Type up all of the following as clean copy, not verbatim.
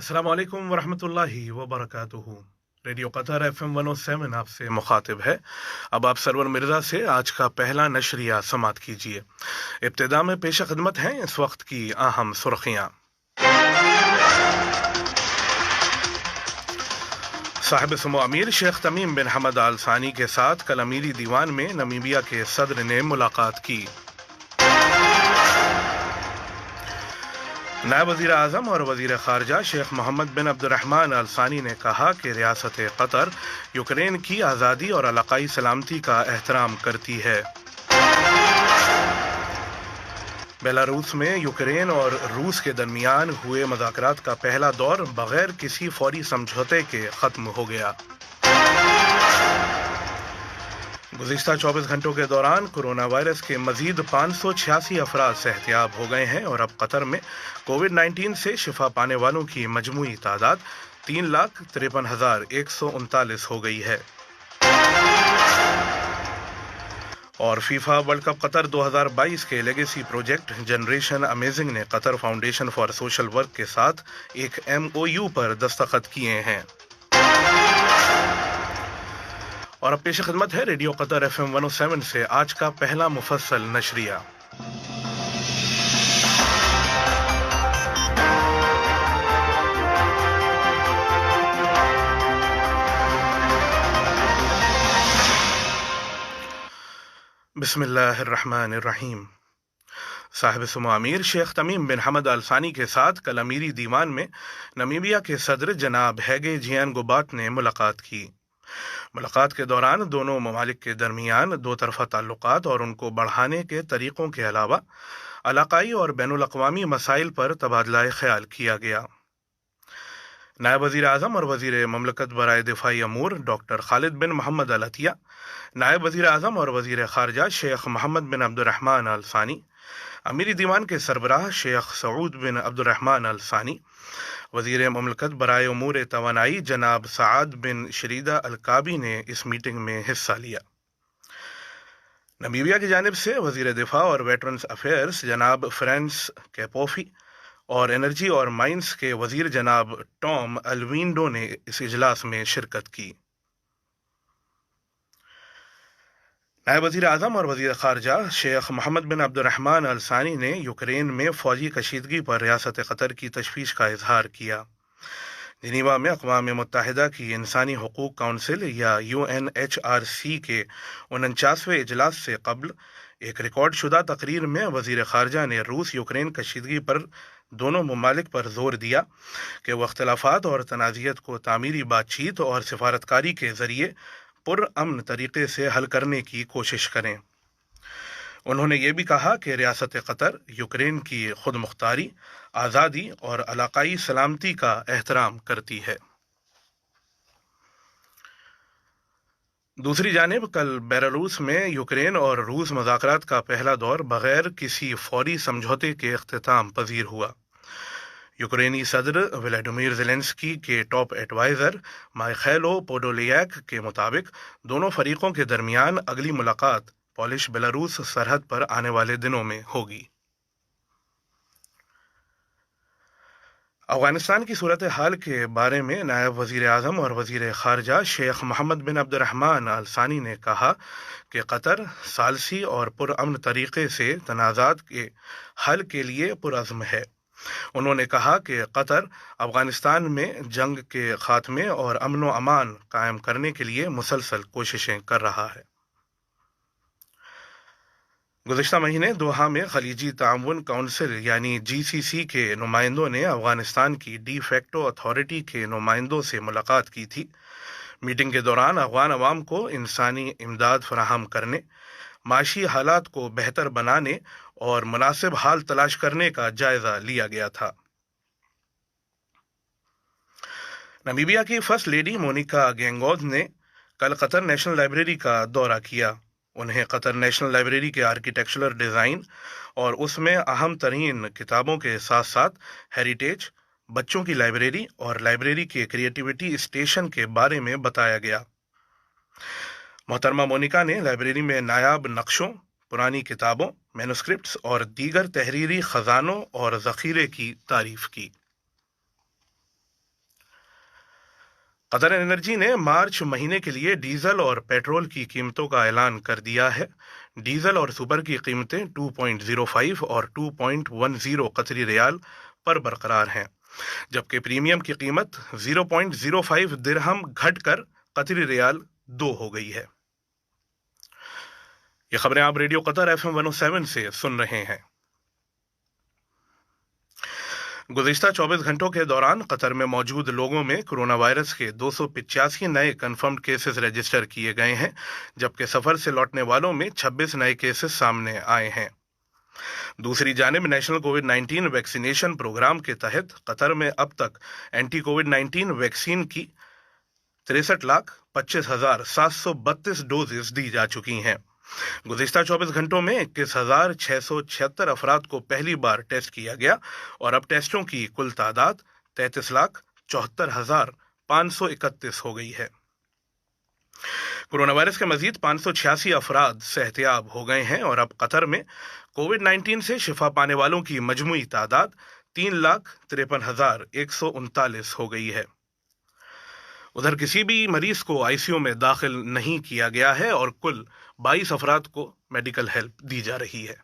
अस्सलाम वालेकुम वरहमतुल्लाहि वबरकातुहू। रेडियो कतर FM 107 आपसे मुखातिब है। अब आप सरवर मिर्ज़ा से आज का पहला नशरिया समात कीजिए। इब्तिदा में पेश खिदमत हैं इस वक्त की अहम सुर्खियाँ। साहिब समो अमीर शेख तमीम बिन हमद आल सानी के साथ कल अमीरी दीवान में नमीबिया के सदर ने मुलाकात की। नायब वज़ीर आज़म और वज़ीर ख़ारजा शेख मोहम्मद बिन अब्दुर्रहमान अल सानी ने कहा कि रियासत कतर यूक्रेन की आज़ादी और इलाक़ाई सलामती का एहतराम करती है। बेलारूस में यूक्रेन और रूस के दरमियान हुए मुज़ाकरात का पहला दौर बगैर किसी फौरी समझौते के ख़त्म हो गया। गुज़िश्ता 24 घंटों के दौरान कोरोना वायरस के मजीद 586 अफराद सेहतियाब हो गए हैं और अब कतर में कोविड-19 से शिफा पाने वालों की मजमूई तादाद 3,53,139 हो गई है। और फीफा वर्ल्ड कप कतर 2022 के लेगेसी प्रोजेक्ट जनरेशन अमेजिंग ने Qatar foundation for social work के साथ एक MOU पर दस्तखत किए हैं। और अब पेश खिदमत है रेडियो कतर FM 107 से आज का पहला मुफस्सल नशरिया। बिस्मिल्लाहिर्रहमानिर्रहीम। साहिब सुमो अमीर शेख तमीम बिन हमद अल सानी के साथ कल अमीरी दीवान में नमीबिया के सदर जनाब हैगे जियानगोबात ने मुलाकात की। मुलाकात के दौरान दोनों ममालिक के दरमियान दो तरफ़ा ताल्लुकात और उनको बढ़ाने के तरीक़ों के अलावा इलाक़ाई और बैनुल-अक़वामी मसाइल पर तबादला ख़याल किया गया। नायब वज़ीर आज़म और वज़ीर ममलकत बराए दिफ़ाई अमूर डॉक्टर खालिद बिन मोहम्मद अल अतिया, नायब वज़ीर आज़म और वज़ीर ख़ारजा शेख मोहम्मद बिन अब्दुर्रहमान अल सानी, अमीरी दीवान के सरबराह शेख सऊद बिन अब्दुर्रहमान अल सानी, वज़ीर ममलकत बराए उमूर तवानाई जनाब सआद बिन शरीदा अल काबी ने इस मीटिंग में हिस्सा लिया। नमीबिया की जानिब से वज़ीर दिफा और वेटरन्स अफेयर्स जनाब फ्रांस कैपोफी और एनर्जी और माइंस के वज़ीर जनाब टॉम अल्विंडो ने इस इजलास में शिरकत की। नायब वज़ीर आज़म और वज़ीर ख़ारजा शेख मोहम्मद बिन अब्दुर्रहमान अल सानी ने यूक्रेन में फ़ौजी कशीदगी पर रियासत कतर की तशवीश का इजहार किया। जिनीवा में अक़वाम मुत्तहिदा की इंसानी हुकूक़ काउंसिल या UNHRC के 49वें इजलास से कबल एक रिकॉर्ड शुदा तकरीर में वज़ीर ख़ारजा ने रूस यूक्रेन कशीदगी पर दोनों ममालिक पर जोर दिया कि वह अख्तिलाफ़ात और तनाज़ियत को तामीरी बातचीत और सिफारतकारी के ज़रिए पुरअमन तरीक़े से हल करने की कोशिश करें। उन्होंने ये भी कहा कि रियासत कतर यूक्रेन की खुद मुख्तारी, आज़ादी और इलाक़ाई सलामती का एहतराम करती है। दूसरी जानिब कल बेलारूस में यूक्रेन और रूस मुज़ाकरात का पहला दौर बग़ैर किसी फौरी समझौते के इख्तिताम पज़ीर हुआ। यूक्रेनी सदर व्लादिमीर ज़ेलेंस्की के टॉप एडवाइज़र माइखैलो पोडोलियाक के मुताबिक दोनों फरीकों के दरमियान अगली मुलाकात पोलिश बेलारूस सरहद पर आने वाले दिनों में होगी। अफ़गानिस्तान की सूरत हाल के बारे में नायब वज़ीर आज़म और वज़ीर ख़ारजा शेख मोहम्मद बिन अब्दुर्रहमान अल सानी ने कहा कि कतर सालसी और पुरअमन तरीक़े से तनाज़ात के हल के लिए पुरअज़्म है। उन्होंने कहा कि कतर अफ़गानिस्तान में जंग के ख़ात्मे और अमन व अमान कायम करने के लिए मुसलसल कोशिशें कर रहा है। गुज़िश्ता महीने दोहा में खलीजी ताउन काउंसिल यानी GCC के नुमाइंदों ने अफ़गानिस्तान की डी फैक्टो अथॉरिटी के नुमाइंदों से मुलाकात की थी। मीटिंग के दौरान अफ़गान अवाम को इंसानी इमदाद फराहम करने, माशी हालात को बेहतर बनाने और मुनासिब हाल तलाश करने का जायजा लिया गया था। नमीबिया की फर्स्ट लेडी मोनिका गेंगोद ने कल कतर नेशनल लाइब्रेरी का दौरा किया। उन्हें कतर नेशनल लाइब्रेरी के आर्किटेक्चरल डिज़ाइन और उसमें अहम तरीन किताबों के साथ साथ हेरिटेज, बच्चों की लाइब्रेरी और लाइब्रेरी के क्रिएटिविटी स्टेशन के बारे में बताया गया। मोहतरमा मोनिका ने लाइब्रेरी में नायाब नक्शों, पुरानी किताबों, मैनुस्क्रिप्ट्स और दीगर तहरीरी खजानों और ज़ख़ीरे की तारीफ की। कतर एनर्जी ने मार्च महीने के लिए डीजल और पेट्रोल की कीमतों का ऐलान कर दिया है। डीजल और सुपर की कीमतें 2.05 और 2.10 कतरी रियाल पर बरकरार हैं, जबकि प्रीमियम की कीमत 0.05 दिरहम घटकर कतरी रियाल 2 हो गई है। ये खबरें आप रेडियो कतर FM 107 से सुन रहे हैं। गुज़िश्ता 24 घंटों के दौरान कतर में मौजूद लोगों में कोरोना वायरस के 285 नए कंफर्म्ड केसेस रजिस्टर किए गए हैं, जबकि सफर से लौटने वालों में 26 नए केसेस सामने आए हैं। दूसरी जानिब नेशनल कोविड-19 वैक्सीनेशन प्रोग्राम के तहत कतर में अब तक एंटी कोविड-19 वैक्सीन की 63,25,732 डोजेस दी जा चुकी हैं। गुज़िश्ता 24 घंटों में 21,676 अफराद को पहली बार टेस्ट किया गया और अब टेस्टों की कुल तादाद 33,74,531 हो गई है। कोरोना वायरस के मजीद 586 अफराद सेहतियाब हो गए हैं और अब कतर में कोविड-19 से शिफा पाने वालों की मजमूई तादाद 3,53,139 हो गई है। उधर किसी भी मरीज को आईसीयू में दाखिल नहीं किया गया है और कुल 22 अफराद को मेडिकल हेल्प दी जा रही है।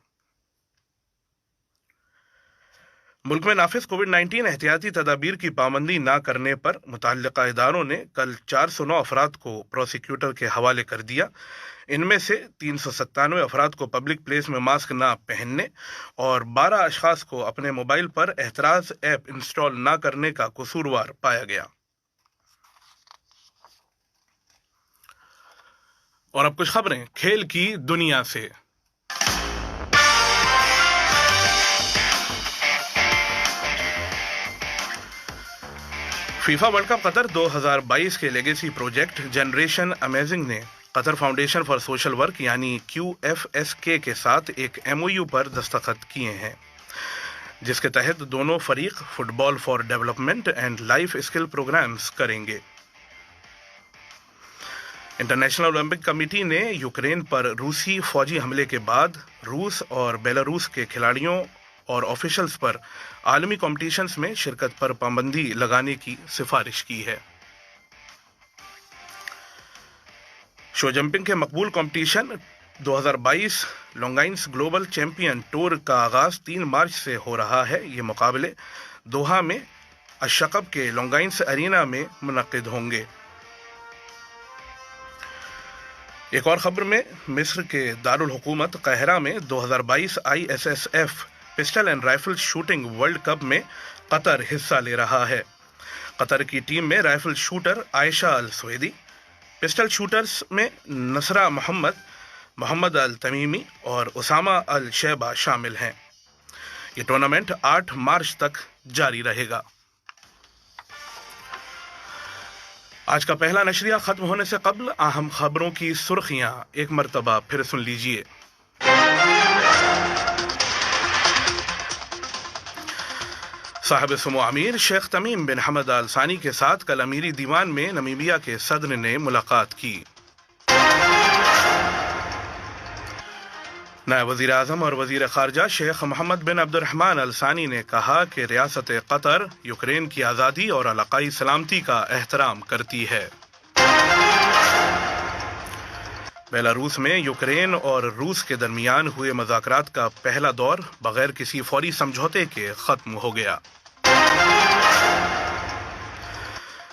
मुल्क में नाफिज कोविड-19 एहतियाती तदाबीर की पाबंदी न करने पर मुतल्लिका इदारों ने कल 409 अफराद को प्रोसिक्यूटर के हवाले कर दिया। इनमें से 397 अफराद को पब्लिक प्लेस में मास्क न पहनने और 12 अशखास को अपने मोबाइल पर एहतराज ऐप इंस्टॉल न करने का कसूरवार पाया गया। और अब कुछ खबरें खेल की दुनिया से। फीफा वर्ल्ड कप कतर 2022 के लेगेसी प्रोजेक्ट जनरेशन अमेजिंग ने Qatar foundation for social work यानी QFSK के साथ एक MOU पर दस्तखत किए हैं, जिसके तहत दोनों फरीक football for development and life skill programmes करेंगे। इंटरनेशनल ओलंपिक कमेटी ने यूक्रेन पर रूसी फौजी हमले के बाद रूस और बेलारूस के खिलाड़ियों और ऑफिशियल्स पर आलमी कॉम्पिटिशन्स में शिरकत पर पाबंदी लगाने की सिफारिश की है। शो जंपिंग के मकबूल कॉम्पिटिशन 2022 लॉन्गाइन्स ग्लोबल चैंपियन टूर का आगाज 3 मार्च से हो रहा है। ये मुकाबले दोहा में अशकब के लॉन्गाइन्स अरीना में मुनक्किद होंगे। एक और खबर में मिस्र के दारुल हुकूमत काहिरा में 2022 ISSF pistol and rifle shooting world cup में कतर हिस्सा ले रहा है। कतर की टीम में राइफल शूटर आयशा अल स्वेदी, पिस्टल शूटर्स में नसरा मोहम्मद, मोहम्मद अल तमीमी और उसामा अल शैबा शामिल हैं। ये टूर्नामेंट 8 मार्च तक जारी रहेगा। आज का पहला नशरिया खत्म होने से कबल अहम खबरों की सुर्खियां एक मर्तबा फिर सुन लीजिए। साहिब सुमो अमीर शेख तमीम बिन हमद अल सानी के साथ कल अमीरी दीवान में नमीबिया के सदर ने मुलाकात की। नायब वज़ीर आज़म और वज़ीर ख़ारजा शेख मोहम्मद बिन अब्दुर्रहमान अल सानी ने कहा कि रियासत कतर यूक्रेन की आज़ादी और इलाक़ाई सलामती का एहतराम करती है। बेलारूस में यूक्रेन और रूस के दरमियान हुए मुज़ाकरात का पहला दौर बगैर किसी फौरी समझौते के ख़त्म हो गया।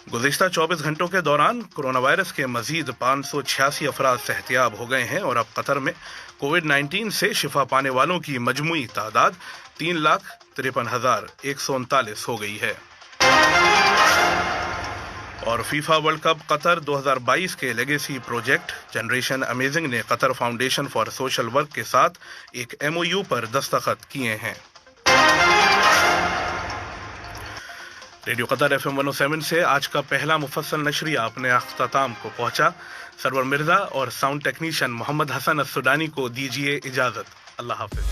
गुज़िश्ता 24 घंटों के दौरान कोरोना वायरस के मजीद 586 अफराद सेहतियाब हो गए हैं और अब कतर में कोविड-19 से शिफा पाने वालों की मजमूई तादाद 3,53,139 हो गई है। और फीफा वर्ल्ड कप कतर 2022 के लेगेसी प्रोजेक्ट जनरेशन अमेजिंग ने Qatar foundation for social work के साथ एक MOU पर दस्तखत किए हैं। रेडियो कतर FM 107 से आज का पहला मुफस्सल नशरिया अपने अख्ताम को पहुंचा। सरवर मिर्जा और साउंड टेक्नीशियन मोहम्मद हसन अस्सुडानी को दीजिए इजाजत। अल्लाह हाफिज।